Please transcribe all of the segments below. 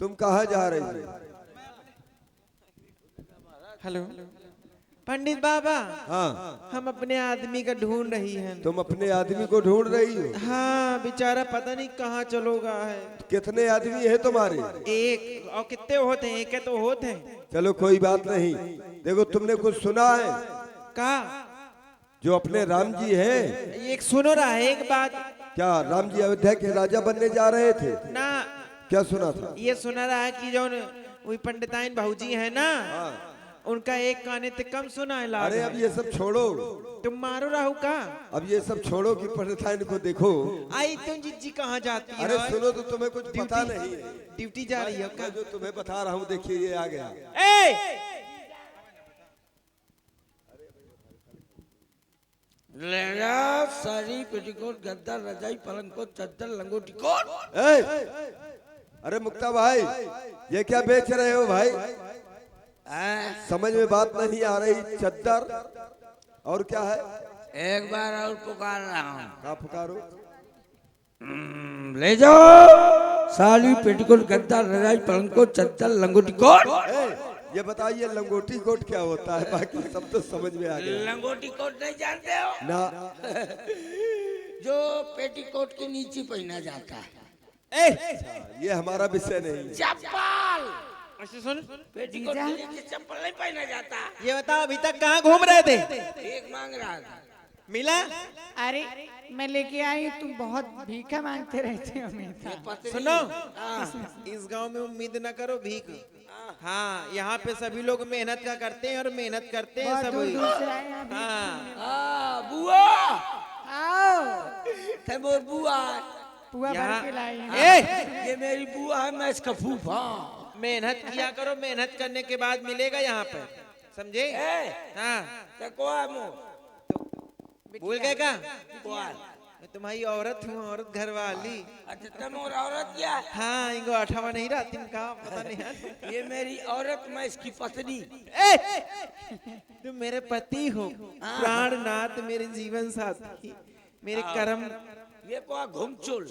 तुम कहाँ जा रही हो? हेलो पंडित बाबा। हाँ, हम अपने आदमी का ढूंढ रही हैं। तुम अपने आदमी को ढूंढ रही हो? हाँ बेचारा पता नहीं कहाँ चलो गया है। कितने आदमी है तुम्हारे? एक और कितने होते हैं? एक है तो होते हैं। चलो कोई बात नहीं। देखो तुमने कुछ सुना है? का जो अपने राम जी हैं, एक सुनो रहा है एक बात। क्या राम जी अयोध्या के राजा बनने जा रहे थे? ना क्या सुना था? ये सुना रहा है कि जो वही पंडिताइन भाऊजी है ना, उनका एक काने ते कम सुना है लाग। अरे अब ये सब छोड़ो, तुम मारो राहु का। अब ये सब छोड़ो कि पंडिताइन को देखो। आई तुम जिज्जी कहाँ जाती है? अरे सुनो तो तुम्हें कुछ पता नहीं है। ड्यूटी जा रही हो मैं का? जो तुम्हें बता रहा हूँ देखिए ये आ गया। ए लहरा साड़ी पेटीकोट गद्दा रजाई पलंग को चद्दर लंगोटी कोट। अरे मुक्ता भाई, ये क्या बेच रहे हो भाई? समझ में बात नहीं आ रही। चद्दर और क्या है? एक बार और पुकार रहा हूँ। हाँ पुकारो। ले जाओ साड़ी पेटीकोट गद्दा रजाई पलंग को चद्दर लंगोटी कोट। ये बताइए लंगोटी कोट क्या होता है? बाकी सब तो समझ में आ गया। लंगोटी कोट नहीं जानते हो? ना। जो पेटीकोट के नीचे पहना जाता है। ये हमारा विषय नहीं। चप्पल। अच्छा सुन, पेटीकोट के नीचे चप्पल नहीं पहना जाता। ये बताओ अभी तक कहाँ घूम रहे थे? एक मांग रहा था। मिला? अरे मैं लेके आई, तुम बहुत भीखा मांगते रहते हो हमेशा। सुनो, इस गांव में उम्मीद न करो भीख। हाँ यहाँ पे सभी लोग मेहनत का करते हैं और मेहनत करते हैं बहुत सब। दूर दूर से आए हैं अभी। हाँ बुआ आओ, थे मोर बुआ। पुआ भर यहाँ के लाई हैं। ये मेरी बुआ है, मैं इसका फूफा। मेहनत किया करो, मेहनत करने के बाद मिलेगा यहाँ पे, समझे? हाँ भूल गए का? मैं तुम्हारी औरत हूँ, औरत घर वाली। अच्छा तुम और औरत क्या? हाँ इनको अठावा नहीं रहती इनका पता नहीं है। ये मेरी औरत, मैं इसकी पत्नी। तुम मेरे पति हो, प्राणनाथ, मेरे जीवन साथी, मेरे कर्म। ये कोआ घुमचुल।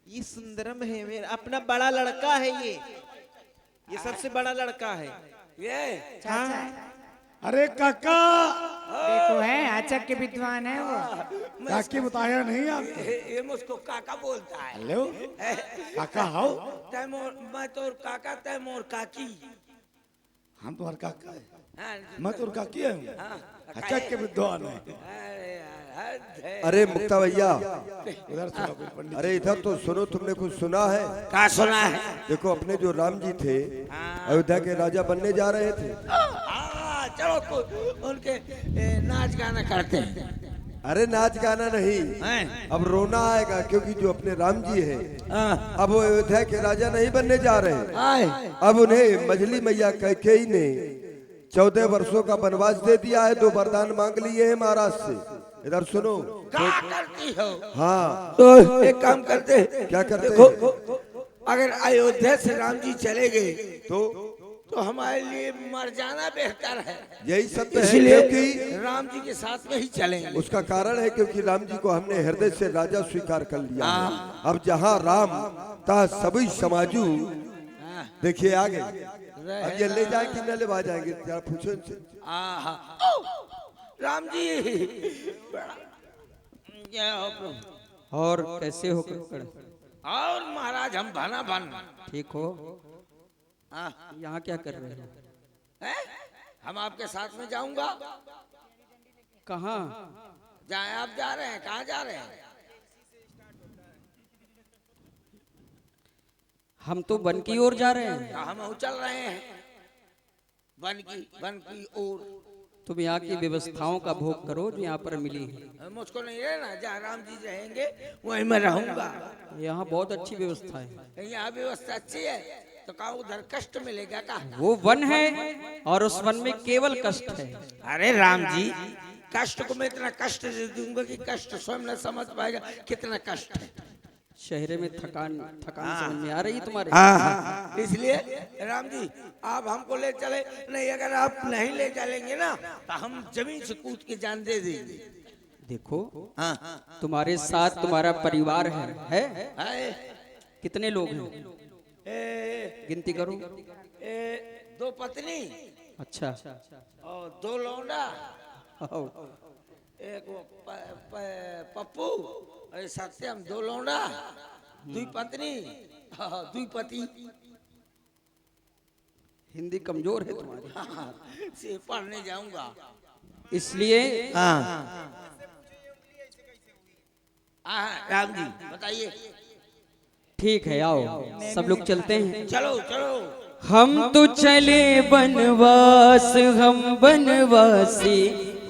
ये सुंदरम है, मेरा अपना बड़ा लड़का है ये सबसे बड़ा लड़का है ये। हाँ अरे काका, देखो है आचक के विद्वान है वो। काकी बताया नहीं आप? ये मुझको काका बोलता है। हेलो काका हो? तै मोर, मैं तोर काका, तै मोर काकी। हम तुम्हारे काका है, हाँ, मैं तो काकी है। अच्छा के विद्वान है। अरे यार, अरे मुक्ता भैया, उधर सुनो कोई पंडित। अरे इधर तो सुनो। तुमने कुछ सुना है? का सुना है? देखो अपने जो राम जी थे अयोध्या के राजा बनने जा रहे थे। चलो उनके नाच गाना करते हैं। अरे नाच गाना नहीं, अब रोना आएगा क्योंकि जो अपने राम जी हैं अब वो अयोध्या के राजा नहीं बनने जा रहे। अब उन्हें मछली मैया कैकेयी ने 14 वर्षों का वनवास दे दिया है। 2 वरदान मांग लिए हैं महाराज से। इधर सुनो। क्या करती हो? हाँ तो एक काम करते हैं। क्या करते देखो, हैं? अगर अयोध्या से राम जी चले गए तो हमारे लिए मर जाना बेहतर है। यही सत्य है इसलिए क्योंकि राम जी के साथ में ही चलेंगे। उसका कारण है क्योंकि राम जी को हमने हृदय से राजा स्वीकार कर लिया है। अब जहाँ राम तहाँ सभी समाजू। देखिए आगे, अब ये ले जाए कि न ले जाएंगे, जरा पूछो इनसे। राम जी और कैसे हो कंकड़? और महाराज हम भना बन। ठीक हो? यहाँ क्या कर रहे हो? हम आपके साथ में जाऊंगा। कहाँ? जहाँ आप जा रहे हैं, कहाँ जा रहे हैं? हम तो वन की ओर जा रहे हैं। हम चल रहे हैं वन की ओर। तुम यहाँ की व्यवस्थाओं का भोग करो जो यहाँ पर मिली है। मुझको नहीं रहना, जहाँ राम जी रहेंगे वहीं मैं रहूंगा। यहाँ बहुत अच्छी व्यवस्था है। यहाँ व्यवस्था अच्छी है तो कहा उधर कष्ट मिलेगा का? वो वन है और उस वन में केवल कष्ट है। अरे राम जी, कष्ट को मैं इतना कष्ट दे दूंगा कि कष्ट स्वयं न समझ पाएगा कितना कष्ट है। शहर में थकान समझ में आ रही तुम्हारे? इसलिए राम जी आप हमको ले चले। नहीं, अगर आप नहीं ले चलेंगे ना तो हम जमीन से कूद के जान दे देंगे। देखो तुम्हारे साथ तुम्हारा परिवार है? कितने लोग हैं? गिनती करो। दो पत्नी अच्छा। और दो लौंडा, आओ। एक वो पप्पू और सत्यम, दो लौंडा, दुई पत्नी, दुई पति। हिंदी कमजोर है तुम्हारी, से पढ़ने जाऊंगा इसलिए। राम जी बताइए। ठीक है, आओ सब लोग चलते हैं। चलो चलो। हम तो चले बनवास, हम बनवासी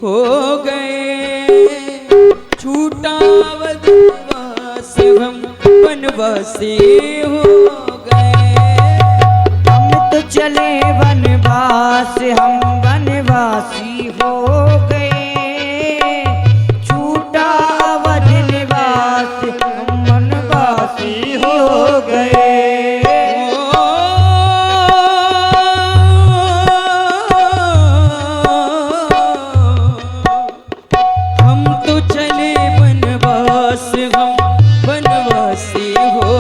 हो गए, छूटा वनवास, हम बनवासी हो गए। हम तो चले वनवास, हम वनवासी हो गए, छूटा वनवास, हम वनवासी हो गए। हम तो चले बनवास, हम बनवासी हो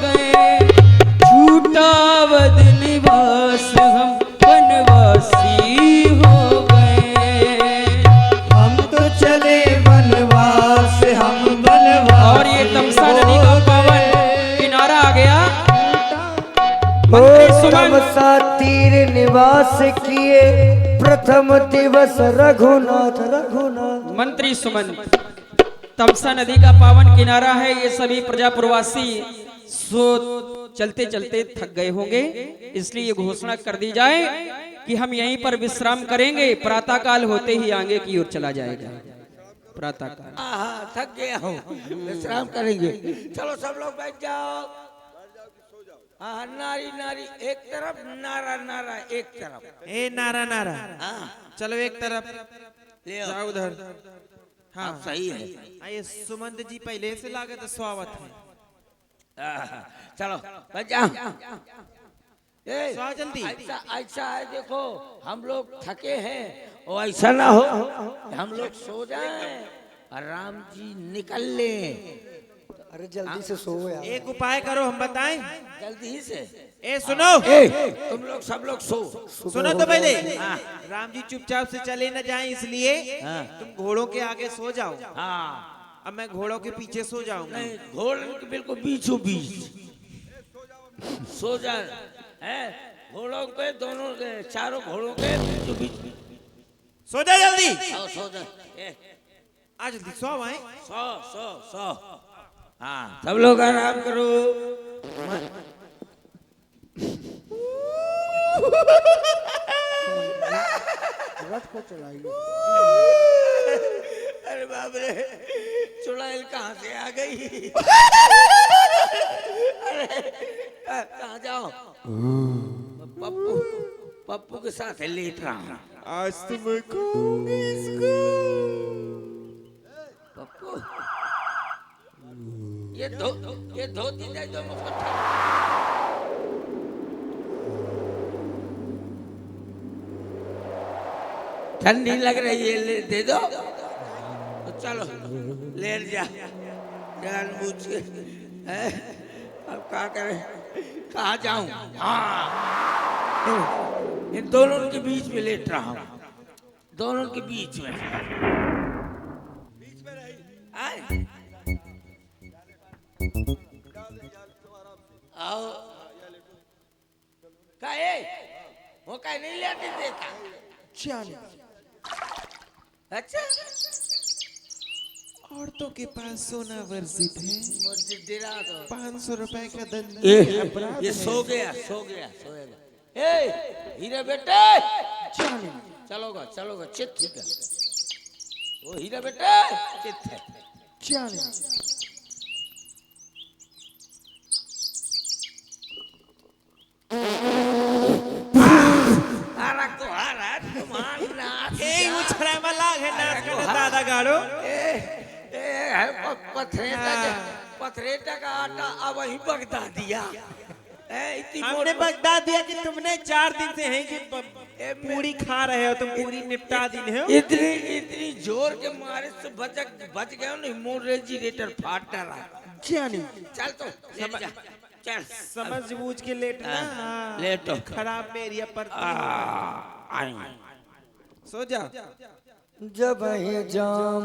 गए, छूटा वनवास, हम बनवासी हो गए। हम तो चले वनवास, हम वनवासी। और ये तमसा नदी का पावन किनारा आ गया। तमसा तीर निवास किए, प्रथम दिवस रघुनाथ रघुनाथ। मंत्री सुमन, तमसा नदी का पावन किनारा है। ये सभी प्रजापुरवासी सो चलते चलते थक गए होंगे, इसलिए ये घोषणा कर दी जाए कि हम यहीं पर विश्राम करेंगे। प्रातः काल होते ही आगे की ओर चला जाएगा। प्रातः काल। थक गया हूँ, विश्राम करेंगे। चलो सब लोग बैठ जाओ। हाँ, नारी नारी एक तरफ, नारा नारा एक तरफ। ए नारा नारा, हाँ चलो एक तरफ ले आओ। जाओ उधर। हाँ अब सही है। ये सुमंत जी पहले से लागत स्वागत है। चलो बैठ जाओ। सो जल्दी। ऐसा ऐसा है, देखो हम लोग थके हैं और ऐसा ना हो हम लोग सो जाएं और राम जी निकल ले। अरे जल्दी से सो यार। एक उपाय करो, हम बताएं। जल्दी से। ए सुनो, तुम लोग सब लोग सो। सुनो तो पहले। राम जी चुपचाप से चले न जाएं, इसलिए तुम घोड़ों के आगे सो जाओ। हाँ, अब मैं घोड़ों के पीछे सो जाऊंगा। नहीं घोड़े के बिल्कुल बीचों बीच सो जाए है। घोड़ों के दोनों के, चारों घोड़ों के बीचों बीच सो जा जल्दी। सो जाए। आज जल्दी सो आए। सो सो सो। हाँ सब लोग आराम करो। अरे बाप रे, चुड़ैल कहाँ से आ गई? अरे कहाँ जाओ? पप्पू पप्पू के साथ लेट रहा हूँ। आज तुम खाओगे इसको। पप्पू ये धोती दे दो मुझको। ठंडी लग रही है, ले दे दो तो चलो लेट जा जान बूझ के। अब क्या करें, कहाँ जाऊं? हाँ, इन दोनों के बीच में लेट रहा हूँ, दोनों के बीच में। आए आओ। काहे वो काहे नहीं लेने देता? अच्छा, औरतों के पास सोना वर्जित है। मुझे डरा दो। 500 रुपए का दंड। ये सो गया सोएगा। ए हीरा बेटे, चलोगा चलोगा, चित ठीक है। वो हीरा बेटे चित है। आरा को हारा तुम्हारा नाच। ए उछड़ा मला है नाच का दादा गाड़ो। पथरेटा का आटा अब वही बगदा दिया। हमने बगदा दिया कि तुमने 4 दिन से है कि पूरी खा रहे हो, तुम पूरी निपटा दी हो। इतनी जोर के मारे से बच गए नहीं, मोर रेजिरेटर फाट डाला। जानी चल तो लेट जा चल समझ बूझ के लेटना। हाँ, लेटो खराब में एरिया पर आई सो जा। जब ही जाम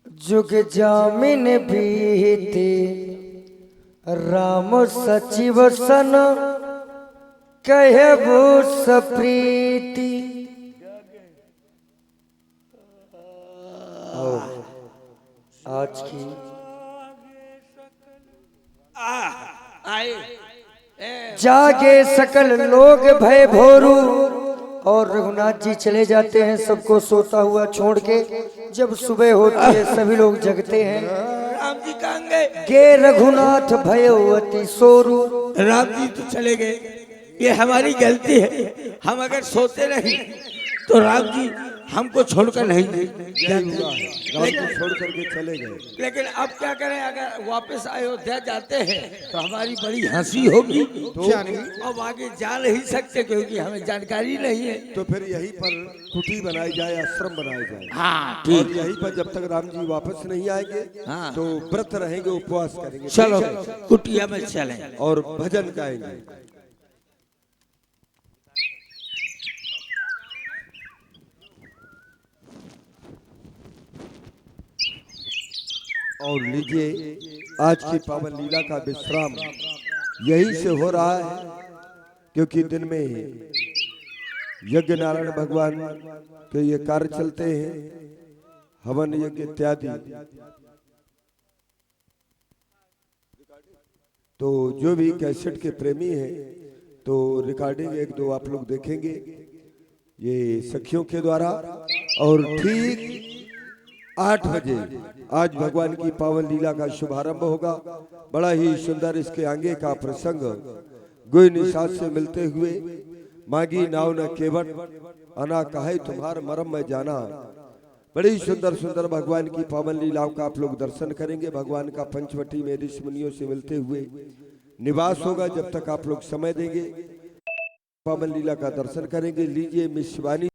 जुग जामिन बीते राम सचिव सन कहबो सप्रीति। और आज की आई जागे सकल लोग भय भोरू और रघुनाथ जी चले जाते हैं सबको सोता हुआ छोड़ के। जब सुबह होती है सभी लोग जगते हैं। राम जी कहाँ गए? गे रघुनाथ भयवती सोरू। राम जी तो चले गए, ये हमारी गलती है। हम अगर सोते नहीं तो राम जी हमको छोड़कर नहीं यही हुआ है, राम को छोड़ करके चले गए। लेकिन अब क्या करें, अगर वापस अयोध्या जाते हैं तो हमारी बड़ी हंसी होगी। तो अब आगे जा नहीं सकते क्योंकि हमें जानकारी नहीं है। तो फिर यहीं पर कुटी बनाई जाए, आश्रम बनाया जाए। हाँ और यहीं पर जब तक राम जी वापस नहीं आएंगे हाँ। तो व्रत रहेंगे, उपवास करेंगे। चलो ठीक है? कुटिया में चलें। और भजन गाएंगे। और लीजिए आज की पावन लीला का विश्राम यही से हो रहा है, क्योंकि दिन में यज्ञ नारायण भगवान के ये कार्य चलते हैं, हवन यज्ञ इत्यादि। तो जो भी कैसेट के प्रेमी हैं तो रिकॉर्डिंग एक दो आप लोग देखेंगे ये सखियों के द्वारा। और ठीक 8 बजे आज भगवान की पावन लीला का शुभारंभ होगा। बड़ा ही सुंदर इसके आगे का प्रसंग गोई निषाद से मिलते हुए मांगी नाव न केवट अना कहे तुम्हार मरम में जाना। बड़ी सुंदर सुंदर भगवान की पावन लीलाओं का आप लोग दर्शन करेंगे। भगवान का पंचवटी में ऋषि मुनियों से मिलते हुए निवास होगा। जब तक आप लोग समय देंगे पावन लीला का दर्शन करेंगे। लीजिए मिस शिवानी